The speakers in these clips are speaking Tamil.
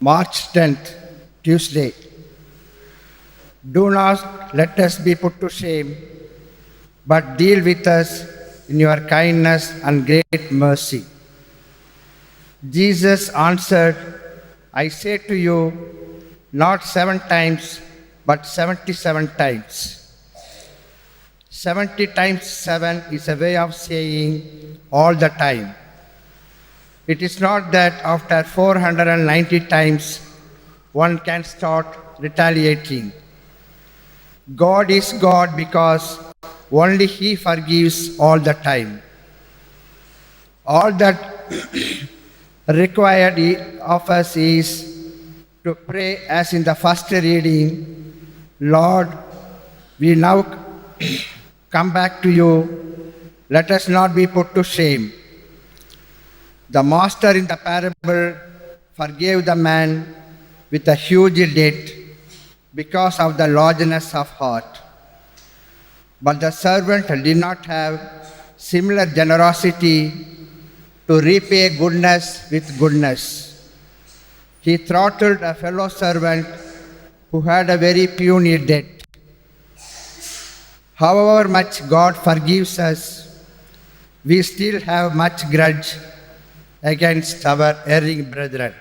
March 10th, Tuesday. Do not let us be put to shame, but deal with us in your kindness and great mercy. Jesus answered, I say to you, not 7 times, but 77 times. 70 times 7 is a way of saying all the time. It is not that after 490 times one can start retaliating. God is God because only He forgives all the time. All that required of us is to pray as in the first reading, Lord, we now come back to you. Let us not be put to shame. The master in the parable forgave the man with a huge debt because of the largeness of heart. But the servant did not have similar generosity to repay goodness with goodness. He throttled a fellow servant who had a very puny debt. However much God forgives us, we still have much grudge against our erring brethren.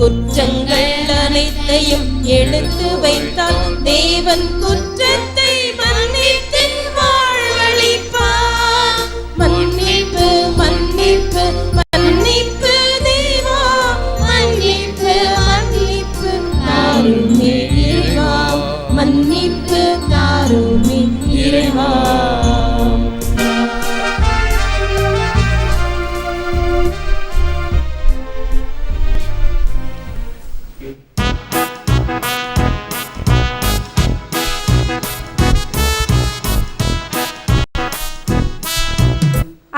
குற்றங்கள் அனைத்தையும் எடுத்து வைத்தால் தேவன் குற்றத்தை மன்னித்து வாழ்வளிப்பார். மன்னிப்பு மன்னிப்பு மன்னிப்பு தேவா, மன்னிப்பு மன்னிப்பு தாருமே இறைவா, மன்னிப்பு தாருமே இறைவா.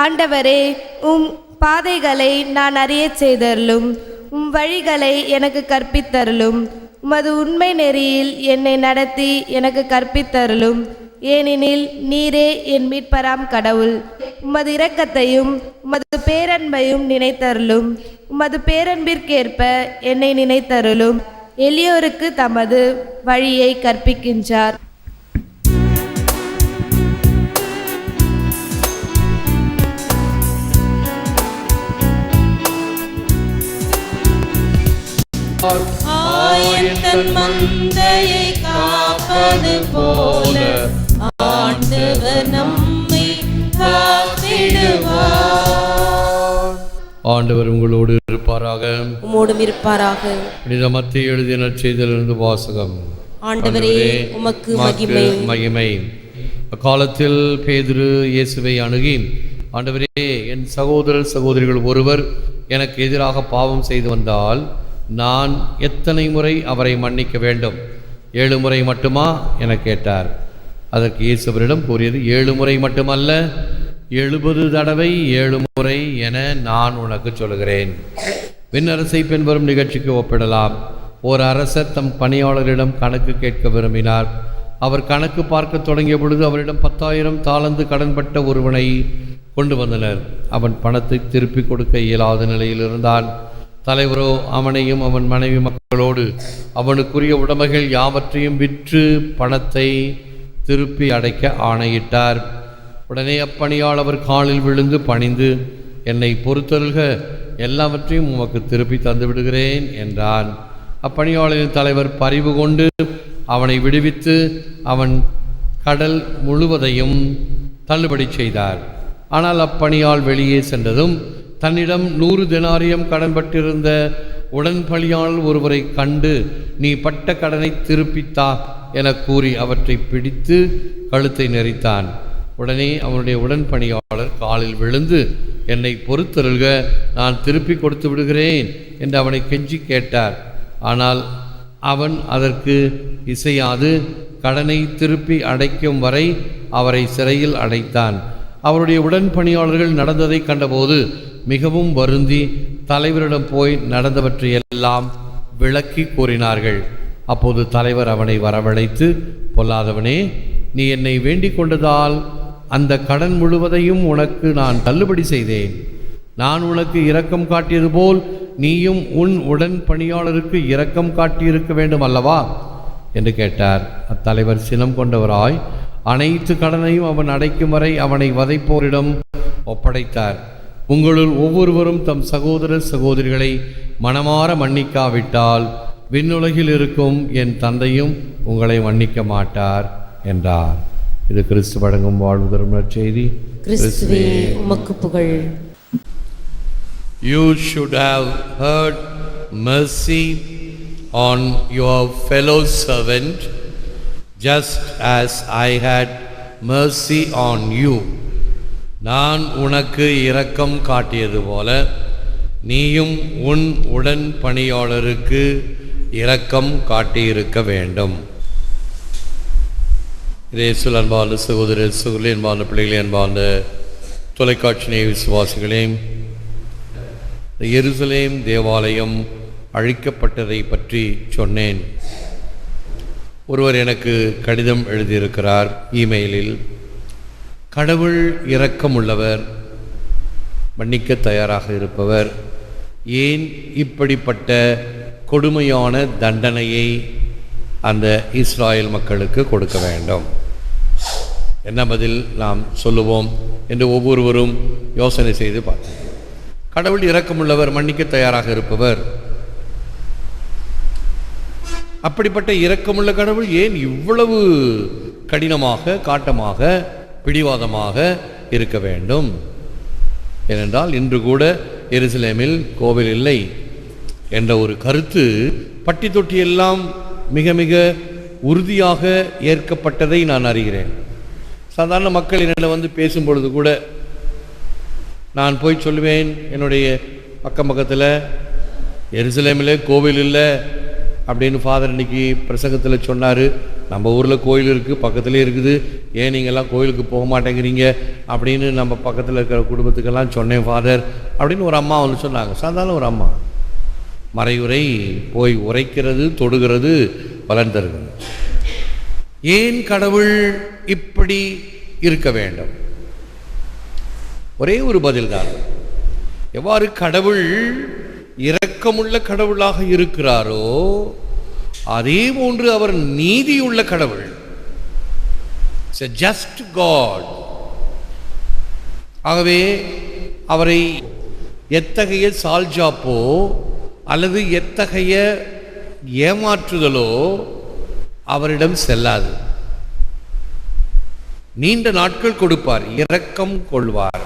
ஆண்டவரே, உம் பாதைகளை நான் அறியச் செய்தருளும், உம் வழிகளை எனக்கு கற்பித்தருளும். உமது உண்மை நெறியில் என்னை நடத்தி எனக்கு கற்பித்தருளும். ஏனெனில் நீரே என் மீட்பராம் கடவுள். உமது இரக்கத்தையும் உமது பேரன்பையும் நினைத்தருளும். உமது பேரன்பிற்கேற்ப என்னை நினைத்தருளும். எளியோருக்கு தமது வழியை கற்பிக்கின்றார். ஆயத்தன் மந்தையை காப்பது போல ஆண்டவர் நம்மை காத்திடுவார். ஆண்டவர் உங்களோடு இருப்பாராக, உம்மோடும் இருப்பாராக. புனித மத்தேயு எழுதிய நற்செய்தியிலிருந்து வாசகம். ஆண்டவரே, உமக்கு மகிமை. அக்காலத்தில் பேதுரு இயேசுவை அணுகி, ஆண்டவரே, என் சகோதரர் சகோதரிகள் ஒருவர் எனக்கு எதிராக பாவம் செய்து வந்தால் நான் எத்தனை முறை அவரை மன்னிக்க வேண்டும்? 7 முறை மட்டுமா என கேட்டார். அதற்கு இயேசுவரிடம் கூறியது, 7 முறை மட்டுமல்ல, 70 தடவை 7 முறை என நான் உனக்கு சொல்கிறேன். விண்ணரசை பின்வரும் நிகழ்ச்சிக்கு ஒப்பிடலாம். ஓர் அரசர் தம் பணியாளரிடம் கணக்கு கேட்க விரும்பினார். அவர் கணக்கு பார்க்க தொடங்கிய பொழுது அவரிடம் 10,000 தாலந்து கடன்பட்ட ஒருவனை கொண்டு வந்தனர். அவன் பணத்தை திருப்பி கொடுக்க இயலாத நிலையில் இருந்தான். தலைவரோ அவனையும் அவன் மனைவி மக்களோடு அவனுக்குரிய உடைமைகள் யாவற்றையும் விற்று பணத்தை திருப்பி அடைக்க ஆணையிட்டார். உடனே அப்பணியால் அவர் காலில் விழுந்து பணிந்து, என்னை பொறுத்தருள்க, எல்லாவற்றையும் உமக்கு திருப்பி தந்து விடுகிறேன் என்றான். அப்பணியாளரின் தலைவர் பரிவு கொண்டு அவனை விடுவித்து அவன் கடல் முழுவதையும் தள்ளுபடி செய்தார். ஆனால் அப்பணியால் வெளியே சென்றதும் தன்னிடம் 100 தெனாரியம் கடன்பட்டிருந்த உடன்பலியால் ஒருவரை கண்டு, நீ பட்ட கடனை திருப்பித்தா என கூறி அவற்றை பிடித்து கழுத்தை நெரித்தான். உடனே அவனுடைய உடன்பணியாளர் காலில் விழுந்து, என்னை பொறுத்தருள்க, நான் திருப்பி கொடுத்து விடுகிறேன் என்று அவனை கெஞ்சி கேட்டார். ஆனால் அவன் அதற்கு இசையாது கடனை திருப்பி அடைக்கும் வரை அவரை சிறையில் அடைத்தான். அவருடைய உடன்பணியாளர்கள் நடந்ததை கண்டபோது மிகவும் வருந்தி தலைவரிடம் போய் நடந்தவற்றையெல்லாம் விளக்கி கூறினார்கள். அப்போது தலைவர் அவனை வரவழைத்து, பொல்லாதவனே, நீ என்னை வேண்டிக் கொண்டதால் அந்த கடன் முழுவதையும் உனக்கு நான் தள்ளுபடி செய்தேன். நான் உனக்கு இரக்கம் காட்டியது போல் நீயும் உன் உடன் பணியாளருக்கு இரக்கம் காட்டியிருக்க வேண்டும் அல்லவா என்று கேட்டார். அத்தலைவர் சினம் கொண்டவராய் அனைத்து கடனையும் அவன் அடைக்கும் வரை அவனை வதைப்போரிடம் ஒப்படைத்தார். உங்களுள் ஒவ்வொருவரும் தம் சகோதர சகோதரிகளை மனமாற மன்னிக்காவிட்டால் விண்ணுலகில் இருக்கும் என் தந்தையும் உங்களை மன்னிக்க மாட்டார் என்றார். இது கிறிஸ்து வழங்கும் வாழ்வு தரும் நற்செய்தி. கிறிஸ்துவே உமக்கு புகழ். You should have heard mercy on your fellow servant, just as I had mercy on you. நான் உனக்கு இரக்கம் காட்டியது போல நீயும் உன் உடன் பணியாளருக்கு இரக்கம் காட்டியிருக்க வேண்டும். இயேசுவில் அன்பார்ந்த சகோதர சகோதரி, அன்பார்ந்த பிள்ளைகளே, அன்பார்ந்த தொலைக்காட்சி நேய விசுவாசிகளே, எருசலேம் தேவாலயம் அழிக்கப்பட்டதை பற்றி சொன்னேன். ஒருவர் எனக்கு கடிதம் எழுதியிருக்கிறார் இமெயிலில். கடவுள் இரக்கமுள்ளவர், மன்னிக்க தயாராக இருப்பவர், ஏன் இப்படிப்பட்ட கொடுமையான தண்டனையை அந்த இஸ்ராயல் மக்களுக்கு கொடுக்க வேண்டும்? என்ன பதில் நாம் சொல்லுவோம் என்று ஒவ்வொருவரும் யோசனை செய்து பார்த்தோம். கடவுள் இரக்கமுள்ளவர், மன்னிக்க தயாராக இருப்பவர். அப்படிப்பட்ட இரக்கமுள்ள கடவுள் ஏன் இவ்வளவு கடினமாக, காட்டமாக, பிடிவாதமாக இருக்க வேண்டும்? ஏனென்றால் இன்று கூட எருசலேமில் கோவில் இல்லை என்ற ஒரு கருத்து பட்டி தொட்டி எல்லாம் மிக மிக உறுதியாக ஏற்கப்பட்டதை நான் அறிகிறேன். சாதாரண மக்கள் என்னிடம் வந்து பேசும்பொழுது கூட நான் போய் சொல்லுவேன், என்னுடைய பக்கத்தில் எருசலேமில் கோவில் இல்லை அப்படின்னு ஃபாதர் இன்னைக்கு பிரசங்கத்தில் சொன்னார். நம்ம ஊரில் கோயில் இருக்குது, பக்கத்துலேயே இருக்குது, ஏன் நீங்கள்லாம் கோயிலுக்கு போக மாட்டேங்கிறீங்க அப்படின்னு நம்ம பக்கத்தில் இருக்கிற குடும்பத்துக்கெல்லாம் சொன்னேன் ஃபாதர் அப்படின்னு ஒரு அம்மா வந்து சொன்னாங்க. சாதாரண ஒரு அம்மா. மறையுறை போய் உரைக்கிறது, தொடுகிறது பலன் தருகிறது. ஏன் கடவுள் இப்படி இருக்க வேண்டும்? ஒரே ஒரு பதில்தான். எவ்வாறு கடவுள் இரக்கமுள்ள கடவுளாக இருக்கிறாரோ அதே போன்று அவர் நீதியுள்ள கடவுள். It's a just God. ஆகவே அவரை எத்தகைய சால்ஜாப்போ அல்லது எத்தகைய ஏமாற்றுதலோ அவரிடம் செல்லாது. நீண்ட நாட்கள் கொடுப்பார், இரக்கம் கொள்வார்.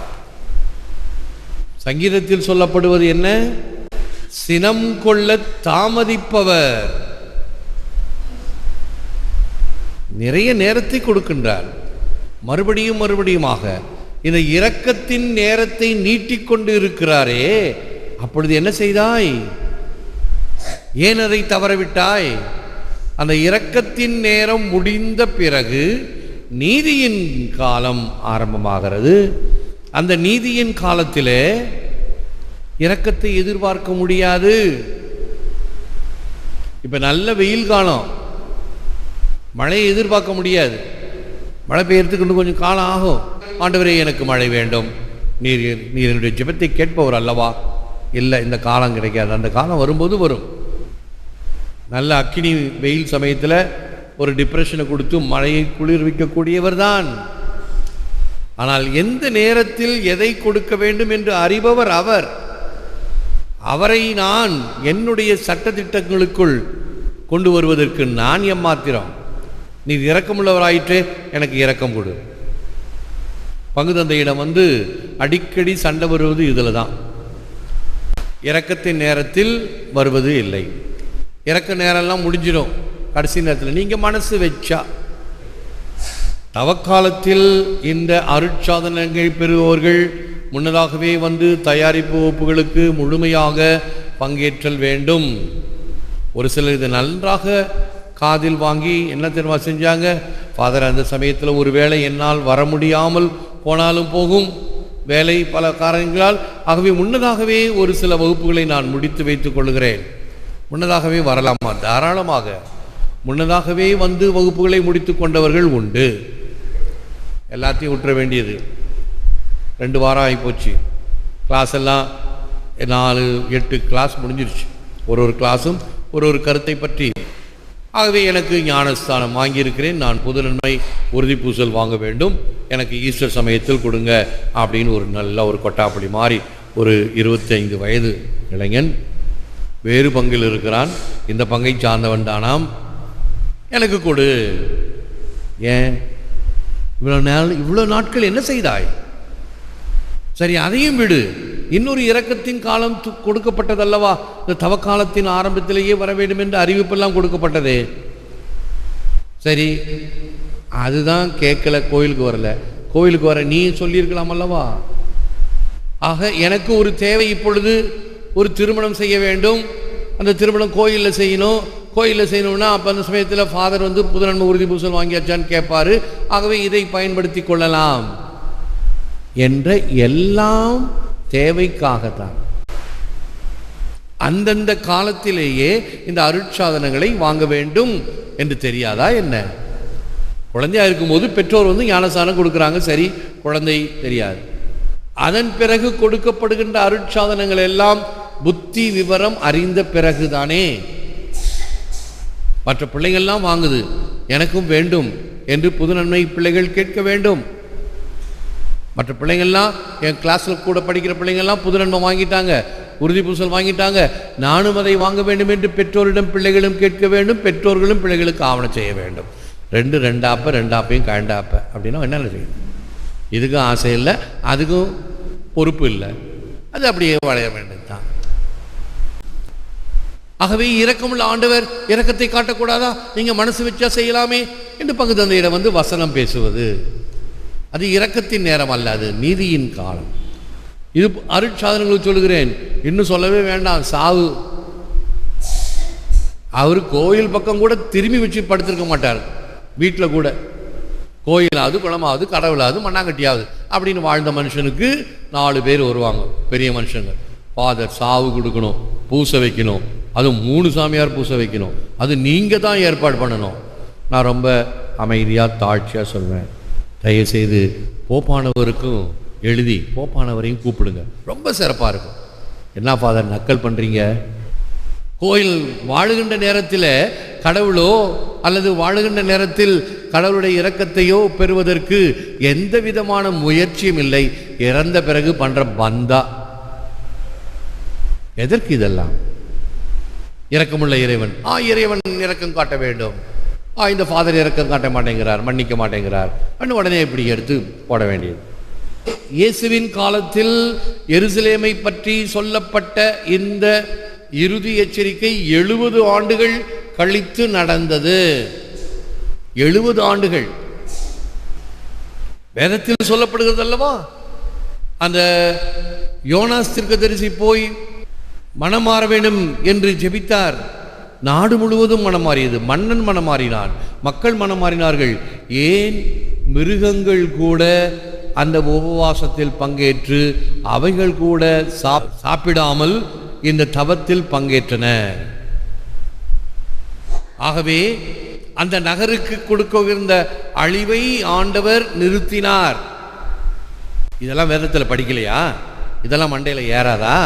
சங்கீதத்தில் சொல்லப்படுவது என்ன? சினம் கொள்ள தாமதிப்பவர். நிறைய நேரத்தை கொடுக்கின்றார், மறுபடியும் மறுபடியுமாக இந்த இரக்கத்தின் நேரத்தை நீட்டிக்கொண்டு இருக்கிறாரே. அப்பொழுது என்ன செய்தாய்? ஏன் அதை தவறவிட்டாய்? அந்த இரக்கத்தின் நேரம் முடிந்த பிறகு நீதியின் காலம் ஆரம்பமாகிறது. அந்த நீதியின் காலத்திலே இரக்கத்தை எதிர்பார்க்க முடியாது. இப்போ நல்ல வெயில் காலம், மழையை எதிர்பார்க்க முடியாது. மழை பெய்யறதுக்கு இன்னும் கொஞ்சம் காலம் ஆகும். ஆண்டவரே எனக்கு மழை வேண்டும், நீர் என்னுடைய ஜெபத்தை கேட்பவர் அல்லவா? இல்லை, இந்த காலம் கிடைக்காது. அந்த காலம் வரும்போது வரும். நல்ல அக்கினி வெயில் சமயத்தில் ஒரு டிப்ரெஷனை கொடுத்து மழையை குளிர்விக்கக்கூடியவர் தான். ஆனால் எந்த நேரத்தில் எதை கொடுக்க வேண்டும் என்று அறிபவர் அவர். அவரை நான் என்னுடைய சட்டதிட்டங்களுக்குள் கொண்டு வருவதற்கு நான் எம்மாத்திரம்? நீ இரக்கமுள்ளவராயிற்றே, எனக்கு இரக்கம் கொடு. பங்கு தந்தையிடம் அடிக்கடி சண்டை வருவது இதில் தான். இரக்கத்தின் நேரத்தில் வருவது இல்லை. இறக்க நேரம்லாம் முடிஞ்சிடும். கடைசி நேரத்தில் நீங்கள் மனசு வச்சா, தவக்காலத்தில் இந்த அருட்சாதனங்கள் பெறுபவர்கள் முன்னதாகவே தயாரிப்பு வகுப்புகளுக்கு முழுமையாக பங்கேற்றல் வேண்டும். ஒரு சிலர் இது நன்றாக காதில் வாங்கி என்ன தெரியுமா செஞ்சாங்க? ஃபாதர், அந்த சமயத்தில் ஒரு வேளை என்னால் வர முடியாமல் போனாலும் போகும், வேலை பல காரணங்களால், ஆகவே முன்னதாகவே ஒரு சில வகுப்புகளை நான் முடித்து வைத்துக் கொள்கிறேன். முன்னதாகவே வரலாமா? தாராளமாக. முன்னதாகவே வகுப்புகளை முடித்து கொண்டவர்கள் உண்டு. எல்லாத்தையும் விட்டுற வேண்டியது. 2 வாரம் ஆகிப்போச்சு. கிளாஸ் எல்லாம் 4-8 கிளாஸ் முடிஞ்சிருச்சு. ஒரு கிளாஸும் ஒரு கருத்தை பற்றி. ஆகவே எனக்கு ஞானஸ்தானம் வாங்கியிருக்கிறேன். நான் புது நன்மை உறுதி பூசல் வாங்க வேண்டும், எனக்கு ஈஸ்டர் சமயத்தில் கொடுங்க அப்படின்னு ஒரு நல்ல ஒரு கொட்டாப்படி மாறி ஒரு 25 வயது இளைஞன் வேறு பங்கில் இருக்கிறான். இந்த பங்கை சார்ந்தவன் தானாம். எனக்கு கொடு. ஏன் இவ்வளோ நாட்கள் என்ன செய்தாய்? சரி, அதையும் விடு. இன்னொரு இரக்கத்தின் காலம் கொடுக்கப்பட்டதல்லவா? இந்த தவக்காலத்தின் ஆரம்பத்திலேயே வர வேண்டும் என்று அறிவிப்பெல்லாம் கொடுக்கப்பட்டதே. சரி, அதுதான் கேட்கல, கோயிலுக்கு வரல. கோயிலுக்கு வர நீ சொல்லியிருக்கலாம் அல்லவா? ஆக எனக்கு ஒரு தேவை, இப்பொழுது ஒரு திருமணம் செய்ய வேண்டும். அந்த திருமணம் கோயிலில் செய்யணும். கோயிலில் செய்யணும்னா அப்போ அந்த சமயத்தில் ஃபாதர் புது நன்மை உறுதி பூசல் வாங்கியாச்சான்னு கேட்பாரு. ஆகவே இதை பயன்படுத்தி கொள்ளலாம் என்ற எல்லாம் தேவைக்காகத்தான். அந்தந்த காலத்திலேயே இந்த அருட்சாதனங்களை வாங்க வேண்டும் என்று தெரியாதா என்ன? குழந்தையா இருக்கும்போது பெற்றோர் ஞானஸ்தானம் கொடுக்குறாங்க, சரி, குழந்தை தெரியாது. அதன் பிறகு கொடுக்கப்படுகின்ற அருட்சாதனங்கள் எல்லாம் புத்தி விவரம் அறிந்த பிறகுதானே. மற்ற பிள்ளைகள்லாம் வாங்குது, எனக்கும் வேண்டும் என்று புது நன்மை பிள்ளைகள் கேட்க வேண்டும். மற்ற பிள்ளைங்கள்லாம், என் கிளாஸில் கூட படிக்கிற பிள்ளைங்கள்லாம் புது நன்மை வாங்கிட்டாங்க, உறுதி பூசல் வாங்கிட்டாங்க, நானும் அதை வாங்க வேண்டும் என்று பெற்றோரிடம் பிள்ளைகளும் கேட்க வேண்டும். பெற்றோர்களும் பிள்ளைகளுக்கு ஆவணம் செய்ய வேண்டும். 2 ஆப்பையும் கழண்டாப்ப அப்படின்னா என்ன செய்யணும்? இதுக்கும் ஆசை இல்லை, அதுக்கும் பொறுப்பு இல்லை, அது அப்படியே வளைய வேண்டும் தான். ஆகவே இரக்கமுள்ள ஆண்டவர் இரக்கத்தை காட்டக்கூடாதா? நீங்க மனசு வச்சா செய்யலாமே என்று பங்கு தந்தையிடம் வசனம் பேசுவது, அது இரக்கத்தின் நேரம் அல்ல, அது நீதியின் காலம். இது அருட்சாதனங்களுக்கு சொல்லுகிறேன், இன்னும் சொல்லவே வேண்டாம். சாவு, அவர் கோயில் பக்கம் கூட திரும்பி வச்சு படுத்திருக்க மாட்டார். வீட்டில் கூட கோயிலாவது குளமாவது கடவுளாவது மண்ணாங்கட்டியாவது அப்படின்னு வாழ்ந்த மனுஷனுக்கு 4 பேர் வருவாங்க, பெரிய மனுஷங்க. ஃபாதர் சாவு கொடுக்கணும், பூசை வைக்கணும், அதுவும் 3 சாமியார் பூசை வைக்கணும், அது நீங்கள் தான் ஏற்பாடு பண்ணணும். நான் ரொம்ப அமைதியாக தாழ்ச்சியாக சொல்வேன், தயவுசெய்து போப்பானவருக்கும் எழுதி போப்பானவரையும் கூப்பிடுங்க, ரொம்ப சிறப்பாக இருக்கும். என்ன ஃபாதர் நக்கல் பண்ணுறீங்க? கோயில் வாழுகின்ற நேரத்தில் கடவுளோ அல்லது வாழுகின்ற நேரத்தில் கடவுளுடைய இரக்கத்தையோ பெறுவதற்கு எந்த விதமான முயற்சியும் இல்லை. இறந்த பிறகு பண்ற பந்தா. எதற்கு இதெல்லாம்? இரக்கமுள்ள இறைவன், இறைவன் இரக்கம் காட்ட வேண்டும். இந்த ஃபாதர் இரக்கம் காட்ட மாட்டேங்கிறார், மன்னிக்க மாட்டேங்கிறார், உடனே இப்படி எடுத்து போட வேண்டியது. இயேசுவின் காலத்தில் எருசலேமை பற்றி சொல்லப்பட்ட இந்த இறுதி எச்சரிக்கை 70 ஆண்டுகள் கழித்து நடந்தது. 70 ஆண்டுகள் வேதத்தில் சொல்லப்படுகிறது அல்லவா? அந்த யோனாஸ் தீர்க்கதரிசி போய் மனம் மாற வேண்டும் என்று ஜெபித்தார். நாடு முழுவதும் மனம் மாறியது. மன்னன் மனம் மாறினான், மக்கள் மனம் மாறினார்கள். ஏன்? மிருகங்கள் கூட அந்த உபவாசத்தில் பங்கேற்று அவைகள் கூட சாப்பிடாமல் இந்த தவத்தில் பங்கேற்றன. ஆகவே அந்த நகருக்கு கொடுக்கிற அழிவை ஆண்டவர் நிறுத்தினார். இதெல்லாம் வேதத்தில் படிக்கலையா? இதெல்லாம் மண்டையில் ஏறாதா?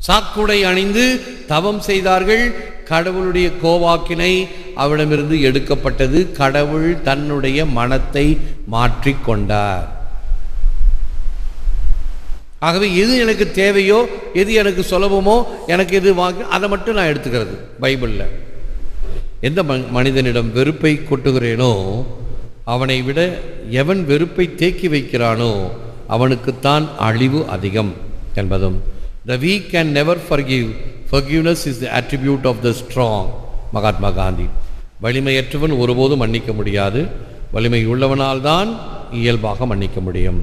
சாக்குடை அணிந்து தவம் செய்தார்கள். கடவுளுடைய கோவாக்கினை அவரிடமிருந்து எடுக்கப்பட்டது. கடவுள் தன்னுடைய மனத்தை மாற்றிக்கொண்டார். ஆகவே எது எனக்கு தேவையோ, எது எனக்கு சுலபமோ, எனக்கு எது அதை மட்டும் நான் எடுத்துக்கிறது. பைபிளில் எந்த மனிதனிடம் வெறுப்பை கொட்டுகிறேனோ அவனை விட எவன் வெறுப்பை தேக்கி வைக்கிறானோ அவனுக்குத்தான் அழிவு அதிகம் என்பதும், the weak can never forgive, forgiveness is the attribute of the strong, Mahatma Gandhi. வலிமையற்றவன் ஒருபோதும் மன்னிக்க முடியாது, வலிமை உள்ளவனால் தான் இயல்பாக மன்னிக்க முடியும்.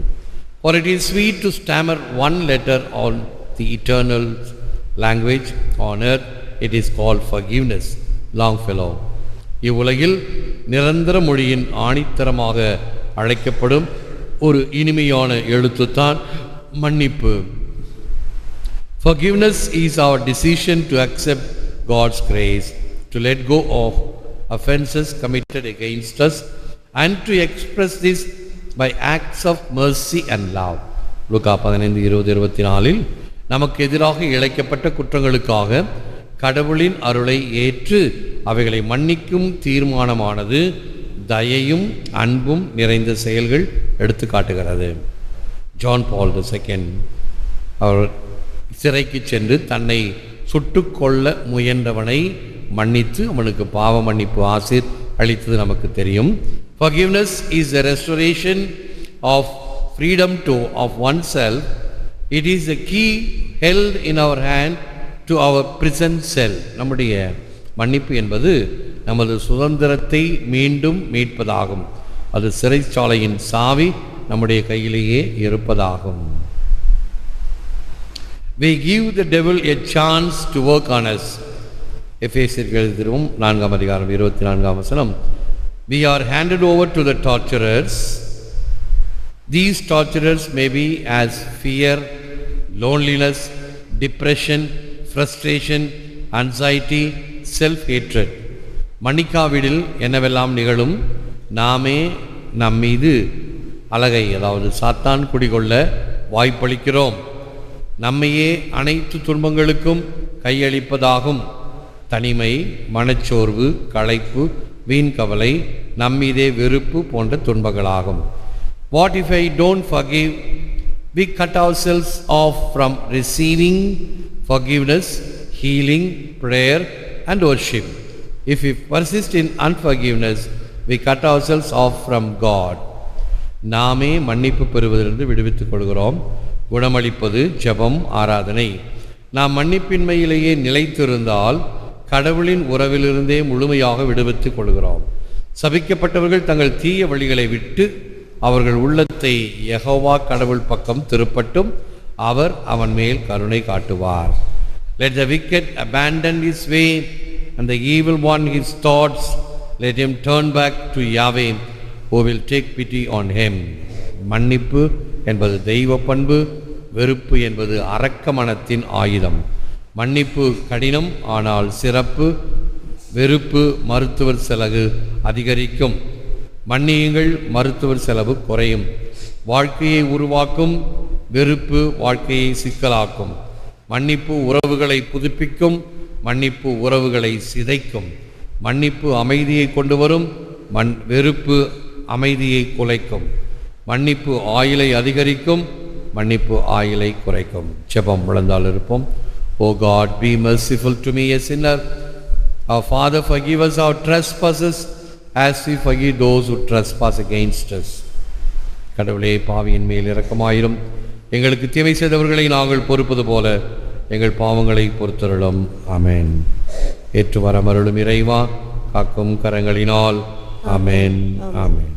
For it is sweet to stammer one letter on the eternal language on earth, it is called forgiveness. Longfellow. இவ்வுலகில் நிரந்தர மொழியின் ஆணித்தரமாக அழைக்கப்படும் ஒரு இனிமையான எழுத்துத்தான் மன்னிப்பு. Forgiveness is our decision to accept God's grace, to let go of offenses committed against us, and to express this by acts of mercy and love. லூக்கா 15:20-24 நமக்கு எதிராக இழைக்கப்பட்ட குற்றங்களுக்காக கடவுளின் அருளை ஏற்று அவைகளை மன்னிக்கும் தீர்மானமானது தயையும் அன்பும் நிறைந்த செயல்கள் எடுத்து காட்டுகிறது. ஜான் பால் II அவர் சிறைக்கு சென்று தன்னை சுட்டுக்கொள்ள முயன்றவனை மன்னித்து அவனுக்கு பாவ மன்னிப்பு ஆசீர் அளித்தது நமக்கு தெரியும். Forgiveness is the restoration of freedom of oneself. It is the key held in our hand to our prison cell. நம்முடைய மன்னிப்பு என்பது நமது சுதந்திரத்தை மீண்டும் மீட்பதாகும். அது சிறைச்சாலையின் சாவி நம்முடைய கையிலேயே இருப்பதாகும். We give the devil a chance to work on us. எபேசியர் 4:24. We are handed over to the torturers. These torturers may be as fear, loneliness, depression, frustration, anxiety, self-hatred. மன்னிக்காவிடில் என்னவெல்லாம் நிகழும்? நாமே நம்மீது அலகை, அதாவது சாத்தான் குடிகொள்ள வாய்ப்பளிக்கிறோம். நம்மையே அனைத்து துன்பங்களுக்கும் கையளிப்பதாகும். தனிமை, மனச்சோர்வு, களைப்பு, வீண் கவலை, நம்மீதே வெறுப்பு போன்ற துன்பங்களாகும். What if I don't forgive? We cut ourselves off from receiving forgiveness, healing, prayer and worship. If we persist in unforgiveness, we cut ourselves off from God. நாமே மன்னிப்பு பெறுவதிலிருந்து விடுவித்துக் கொள்கிறோம். குணமளிப்பது ஜெபம், ஆராதனை. நாம் மன்னிப்பின்மையிலேயே நிலைத்திருந்தால் கடவுளின் உறவிலிருந்தே முழுமையாக விடுவித்துக் கொள்கிறோம். சபிக்கப்பட்டவர்கள் தங்கள் தீய வழிகளை விட்டு அவர்கள் உள்ளத்தை யெகோவா கடவுள் பக்கம் திருப்பட்டும், அவர் அவன் மேல் கருணை காட்டுவார். Let the wicked abandon his way and the evil one his thoughts. Let him turn back to Yahweh who will take pity on him. மன்னிப்பு என்பது தெய்வ பண்பு, வெறுப்பு என்பது அரக்க மனத்தின் ஆயுதம். மன்னிப்பு கடினம், ஆனால் சிறப்பு. வெறுப்பு மருத்துவர் செலவு அதிகரிக்கும். மன்னியுங்கள், மருத்துவர் செலவு குறையும். வாழ்க்கையை உருவாக்கும், வெறுப்பு வாழ்க்கையை சிக்கலாக்கும். மன்னிப்பு உறவுகளை புதுப்பிக்கும், மன்னிப்பு உறவுகளை சிதைக்கும். மன்னிப்பு அமைதியை கொண்டு வரும், வெறுப்பு அமைதியை குலைக்கும். மன்னிப்பு ஆயுளை அதிகரிக்கும், மன்னிப்பு ஆயுளை குறைக்கும். ஜெபம் முழந்தால் இருப்போம். O God, be merciful to me, a sinner. Our Father, forgive us our trespasses as we forgive those who trespass against us. கடவுளே, பாவியின் மேல் இரக்கமாயிரும். எங்களுக்கு தீமை செய்தவர்களை நாங்கள் பொறுப்பது போல எங்கள் பாவங்களை பொறுத்தருளும். ஆமென். ஏற்று வரமருளும் இறைவா, காக்கும் கரங்களினால். ஆமென், ஆமென்.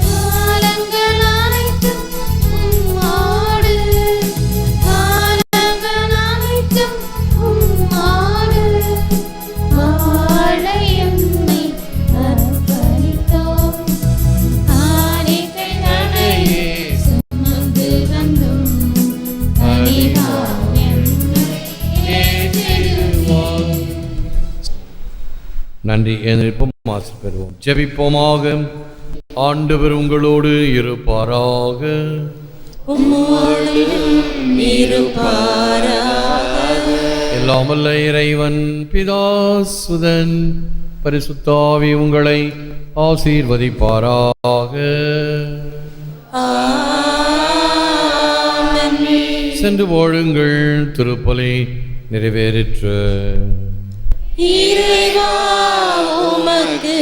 காலங்கள் அனைத்தும் உம்மாடு நன்றி எழுந்திருப்போம், ஆசி பெறுவோம். ஜெபிப்போமாக. ஆண்டவர் உங்களோடு இருப்பாராக. எல்லாம் வல்ல இறைவன் பிதா சுதன் பரிசுத்தாவி உங்களை ஆசீர்வதிப்பாராக. சென்று வாழுங்கள், திருப்பலி நிறைவேறிற்று. இறைவா உமக்கு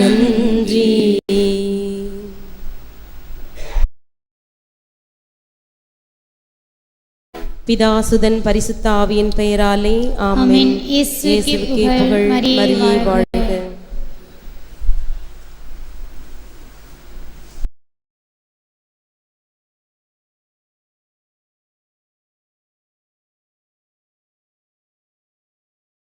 நன்றி. பிதாசுதன் பரிசுத்த ஆவியின் பெயராலே ஆமென். இயேசுவுக்கே புகழ். மரியே வாழ்க.